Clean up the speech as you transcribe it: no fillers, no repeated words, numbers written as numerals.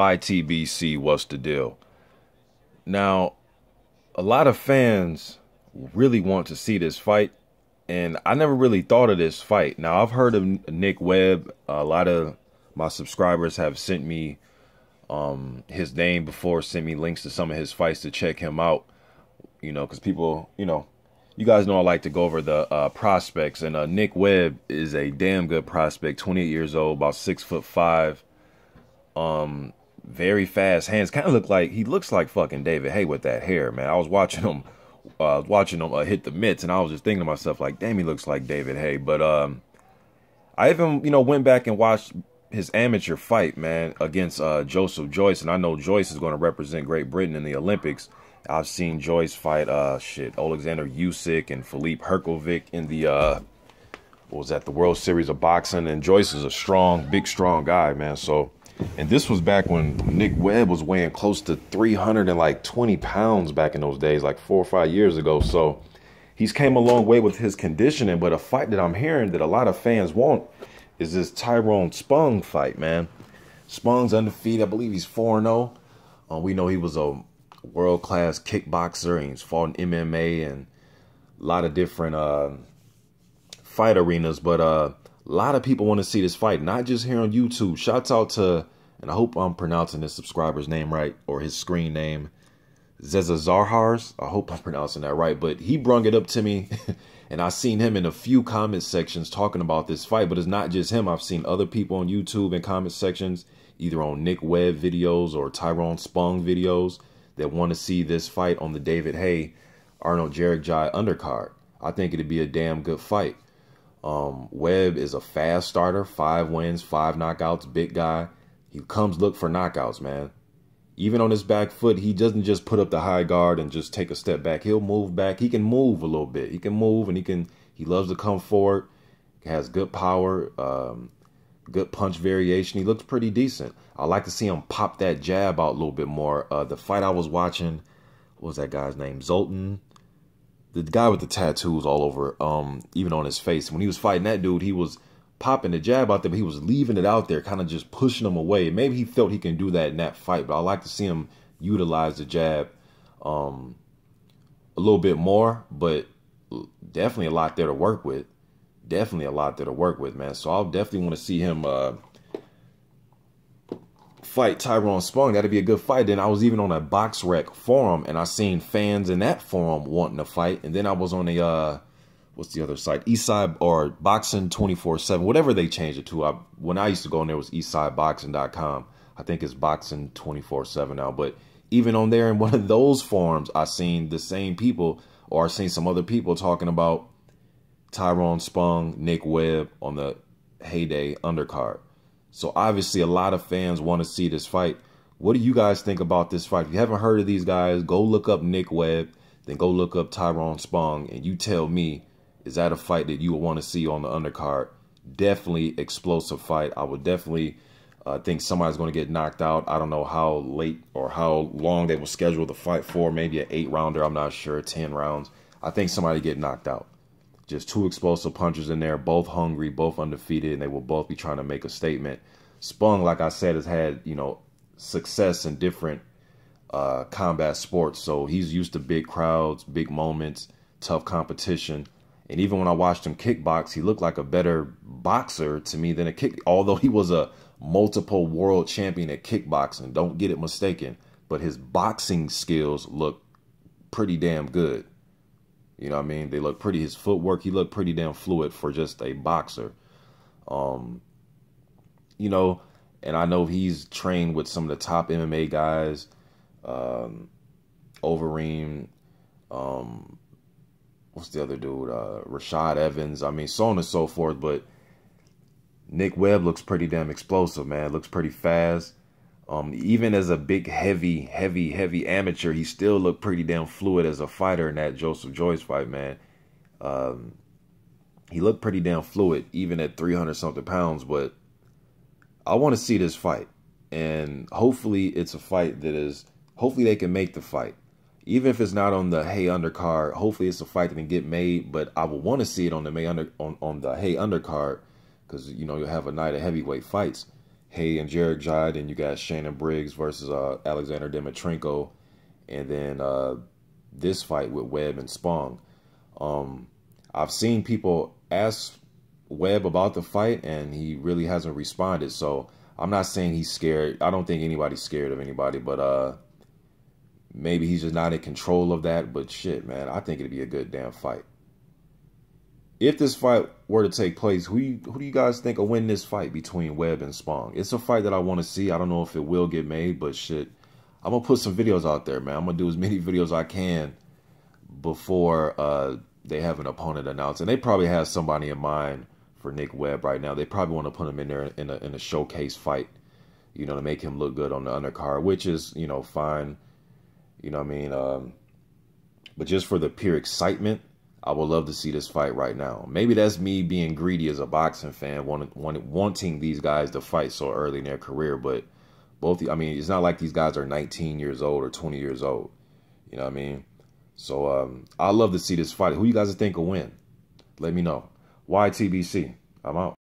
YTBC, what's the deal? Now, a lot of fans really want to see this fight, and I never really thought of this fight. Now, I've heard of Nick Webb. A lot of my subscribers have sent me his name before, sent me links to some of his fights to check him out, because people, you guys know I like to go over the prospects, and Nick Webb is a damn good prospect, 28 years old, about 6'5", very fast hands. Kind of looks like fucking David Haye with that hair, man. I was watching him hit the mitts, and I was just thinking to myself, like, damn, he looks like David Haye. But I even went back and watched his amateur fight, man, against Joseph Joyce, and I know Joyce is going to represent Great Britain in the Olympics. I've seen Joyce fight Alexander Usyk and Filip Hrgovic in the the World Series of Boxing, and Joyce is a big strong guy, man. So, and this was back when Nick Webb was weighing close to 320 pounds back in those days, like 4 or 5 years ago. So he's came a long way with his conditioning. But a fight that I'm hearing that a lot of fans want is this Tyrone Spong fight, man. Spong's undefeated. I believe he's 4-0. We know he was a world-class kickboxer, and he's fought in MMA and a lot of different fight arenas. But a lot of people want to see this fight, not just here on YouTube. Shouts out to, and I hope I'm pronouncing this subscriber's name right, or his screen name, Zezazarhars. I hope I'm pronouncing that right. But he brung it up to me, and I seen him in a few comment sections talking about this fight. But it's not just him. I've seen other people on YouTube in comment sections, either on Nick Webb videos or Tyrone Spong videos, that want to see this fight on the David Haye, Arnold GJERGJAJ undercard. I think it'd be a damn good fight. Webb is a fast starter, 5 wins, 5 knockouts, big guy. He comes look for knockouts, man. Even on his back foot, he doesn't just put up the high guard and just take a step back. He'll move back. He can move a little bit. He can move, and he loves to come forward. He has good power, good punch variation. He looks pretty decent. I like to see him pop that jab out a little bit more. The fight I was watching, what was that guy's name? Zoltan. The guy with the tattoos all over, even on his face. When he was fighting that dude, he was popping the jab out there, but he was leaving it out there, kind of just pushing him away. Maybe he felt he can do that in that fight, but I like to see him utilize the jab a little bit more, but definitely a lot there to work with. Definitely a lot there to work with, man. So I'll definitely want to see him fight Tyrone Spong. That'd be a good fight. Then I was even on a BoxRec forum, and I seen fans in that forum wanting to fight. And then I was on a what's the other site? Eastside or Boxing 24/7, whatever they changed it to. When I used to go on there, it was eastsideboxing.com. I think it's Boxing 24/7 now. But even on there in one of those forums, I seen the same people, or I seen some other people talking about Tyrone Spong, Nick Webb on the Heyday undercard. So obviously a lot of fans want to see this fight. What do you guys think about this fight? If you haven't heard of these guys, go look up Nick Webb, then go look up Tyrone Spong, and you tell me, is that a fight that you would want to see on the undercard? Definitely explosive fight. I would definitely think somebody's going to get knocked out. I don't know how late or how long they will schedule the fight for. Maybe an 8-rounder. I'm not sure. 10 rounds. I think somebody get knocked out. Just 2 explosive punchers in there, both hungry, both undefeated, and they will both be trying to make a statement. Spong, like I said, has had, success in different combat sports. So he's used to big crowds, big moments, tough competition. And even when I watched him kickbox, he looked like a better boxer to me than a although he was a multiple world champion at kickboxing. Don't get it mistaken. But his boxing skills look pretty damn good. You know what I mean? They look pretty, his footwork, he looked pretty damn fluid for just a boxer. And I know he's trained with some of the top MMA guys, Overeem, what's the other dude? Rashad Evans. I mean, so on and so forth. But Nick Webb looks pretty damn explosive, man. Looks pretty fast. Even as a big, heavy amateur, he still looked pretty damn fluid as a fighter in that Joseph Joyce fight, man. He looked pretty damn fluid, even at 300-something pounds. But I want to see this fight. And hopefully it's a fight that is, hopefully they can make the fight. Even if it's not on the Haye undercard, hopefully it's a fight that can get made. But I would want to see it on the on the Haye undercard, because, you'll have a night of heavyweight fights. HAYE and GJERGJAJ. Then you got Shannon Briggs versus Alexander Dimitrenko. And then this fight with Webb and Spong. I've seen people ask Webb about the fight, and he really hasn't responded. So I'm not saying he's scared. I don't think anybody's scared of anybody, but maybe he's just not in control of that. But shit, man, I think it'd be a good damn fight. If this fight were to take place, who do you guys think will win this fight between Webb and Spong? It's a fight that I want to see. I don't know if it will get made, but shit, I'm going to put some videos out there, man. I'm going to do as many videos as I can before they have an opponent announced. And they probably have somebody in mind for Nick Webb right now. They probably want to put him in there in a showcase fight, you know, to make him look good on the undercard, which is, you know, fine. You know what I mean? But just for the pure excitement, I would love to see this fight right now. Maybe that's me being greedy as a boxing fan, wanting these guys to fight so early in their career. But I mean, it's not like these guys are 19 years old or 20 years old. You know what I mean? So I'd love to see this fight. Who you guys think will win? Let me know. YTBC. I'm out.